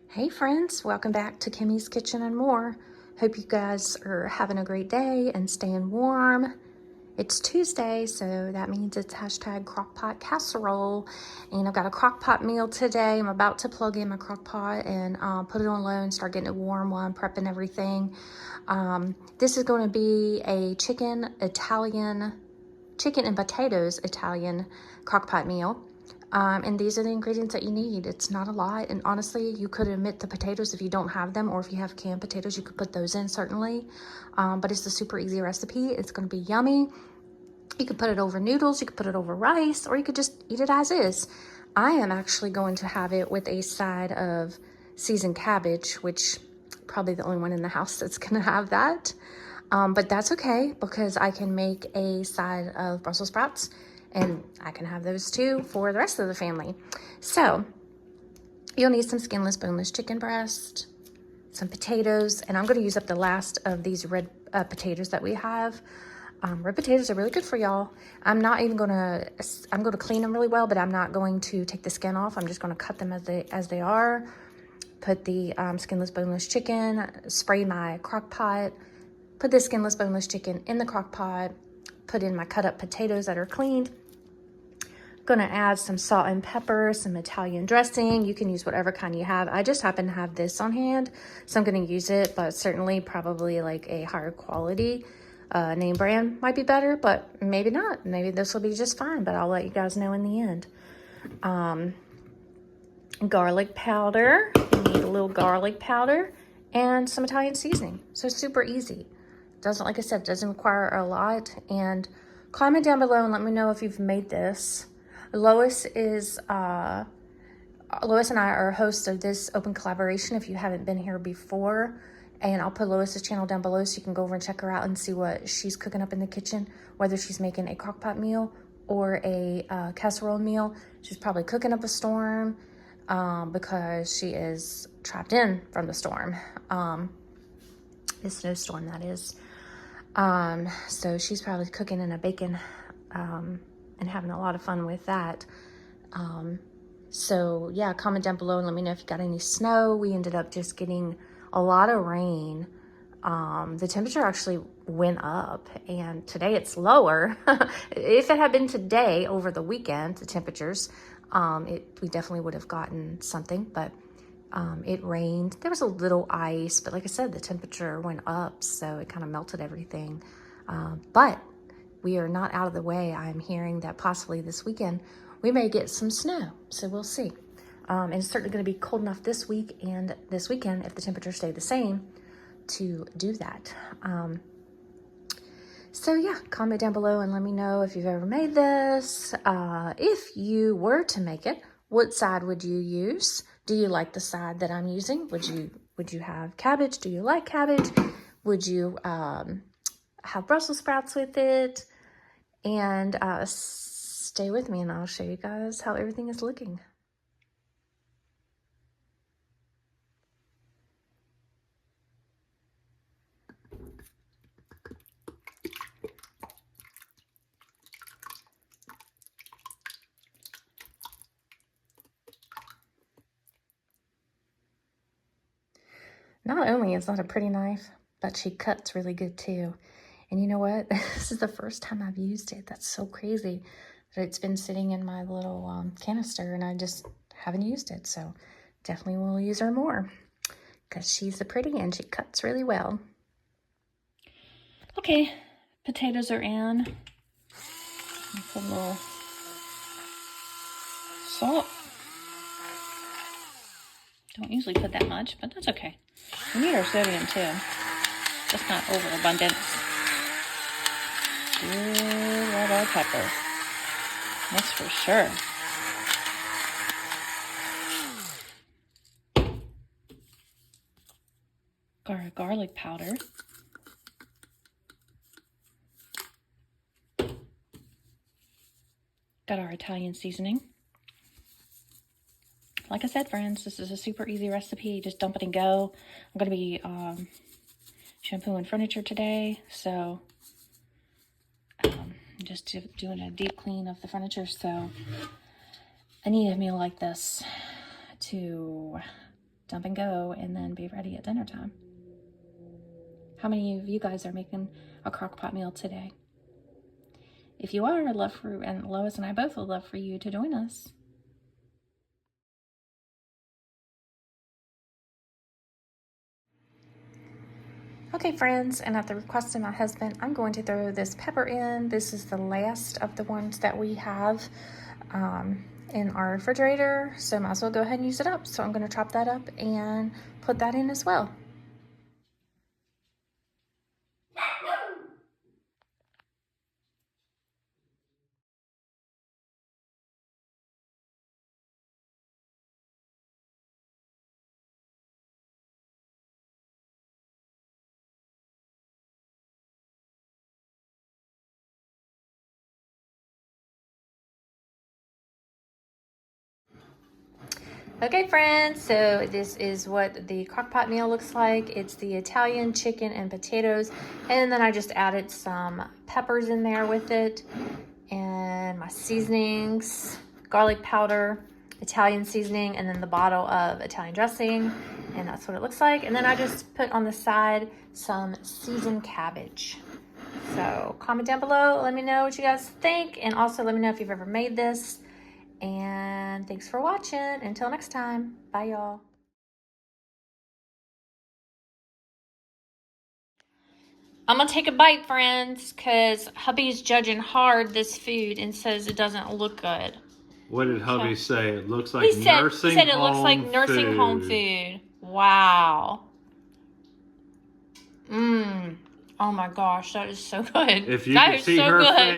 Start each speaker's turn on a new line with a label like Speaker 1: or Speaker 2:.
Speaker 1: Hey friends, welcome back to Kimmy's Kitchen and More. Hope you guys are having a great day and staying warm. It's Tuesday, so that means it's hashtag crockpot casserole. And I've got a crockpot meal today. I'm about to plug in my crockpot and put it on low and start getting it warm while I'm prepping everything. This is going to be a chicken and potatoes Italian crockpot meal. And these are the ingredients that you need. It's not a lot, and honestly, you could omit the potatoes if you don't have them, or if you have canned potatoes, you could put those in, certainly. But it's a super easy recipe. It's going to be yummy. You could put it over noodles, you could put it over rice, or you could just eat it as is. I am actually going to have it with a side of seasoned cabbage, which probably the only one in the house that's going to have that. But that's okay, because I can make a side of Brussels sprouts, and I can have those too for the rest of the family. So you'll need some skinless, boneless chicken breast, some potatoes, and I'm going to use up the last of these red potatoes that we have. Red potatoes are really good for y'all. I'm going to clean them really well, but I'm not going to take the skin off. I'm just going to cut them as they are. Put the skinless, boneless chicken, spray my crock pot, put the skinless, boneless chicken in the crock pot, put in my cut up potatoes that are cleaned. Gonna add some salt and pepper, some Italian dressing. You can use whatever kind you have. I just happen to have this on hand, so I'm gonna use it, but certainly probably like a higher quality name brand might be better, but maybe not. Maybe this will be just fine, but I'll let you guys know in the end. Garlic powder. You need a little garlic powder and some Italian seasoning. So super easy. Like I said, doesn't require a lot. And comment down below and let me know if you've made this. Lois and I are hosts of this open collaboration if you haven't been here before. And I'll put Lois's channel down below so you can go over and check her out and see what she's cooking up in the kitchen, whether she's making a crockpot meal or a casserole meal. She's probably cooking up a storm because she is trapped in from the storm. The snowstorm, that is. So she's probably cooking in a bacon and having a lot of fun with that. So yeah, comment down below and let me know if you got any snow. We ended up just getting a lot of rain. The temperature actually went up, and today it's lower. If it had been today over the weekend, the temperatures, we definitely would have gotten something, but it rained. There was a little ice, but like I said, the temperature went up, so it kind of melted everything. But we are not out of the way. I'm hearing that possibly this weekend we may get some snow, so we'll see. And it's certainly going to be cold enough this week and this weekend, if the temperatures stay the same, to do that. So yeah, comment down below and let me know if you've ever made this. If you were to make it, what side would you use? Do you like the side that I'm using? Would you have cabbage? Do you like cabbage? Would you have Brussels sprouts with it? And stay with me and I'll show you guys how everything is looking. Not only is that a pretty knife, but she cuts really good too. And you know what? This is the first time I've used it. That's so crazy that it's been sitting in my little canister and I just haven't used it. So definitely will use her more because she's a pretty and she cuts really well. Okay, potatoes are in. Put a little salt. Don't usually put that much, but that's okay. We need our sodium too, just not overabundant. Good red bell pepper. That's for sure. Garlic powder. Got our Italian seasoning. Like I said, friends, this is a super easy recipe. Just dump it and go. I'm going to be shampooing furniture today, so just doing a deep clean of the furniture. So I need a meal like this to dump and go, and then be ready at dinner time. How many of you guys are making a crock pot meal today? If you are, I'd love for, and Lois and I both would love for you to join us. Okay, friends, and at the request of my husband, I'm going to throw this pepper in. This is the last of the ones that we have in our refrigerator, so might as well go ahead and use it up. So I'm going to chop that up and put that in as well. Okay, friends, so this is what the crock pot meal looks like. It's the Italian chicken and potatoes, and then I just added some peppers in there with it, and my seasonings, garlic powder, Italian seasoning, and then the bottle of Italian dressing, and that's what it looks like. And then I just put on the side some seasoned cabbage. So comment down below, let me know what you guys think, and also let me know if you've ever made this. And thanks for watching. Until next time. Bye, y'all. I'm going to take a bite, friends, because hubby's judging hard this food and says it doesn't look good.
Speaker 2: What did hubby say? It looks like
Speaker 1: He said it looks like
Speaker 2: home
Speaker 1: nursing
Speaker 2: food.
Speaker 1: home food. Wow. Oh my gosh, that is so good.
Speaker 2: If you
Speaker 1: That
Speaker 2: could
Speaker 1: is
Speaker 2: see
Speaker 1: so
Speaker 2: her
Speaker 1: good.
Speaker 2: face.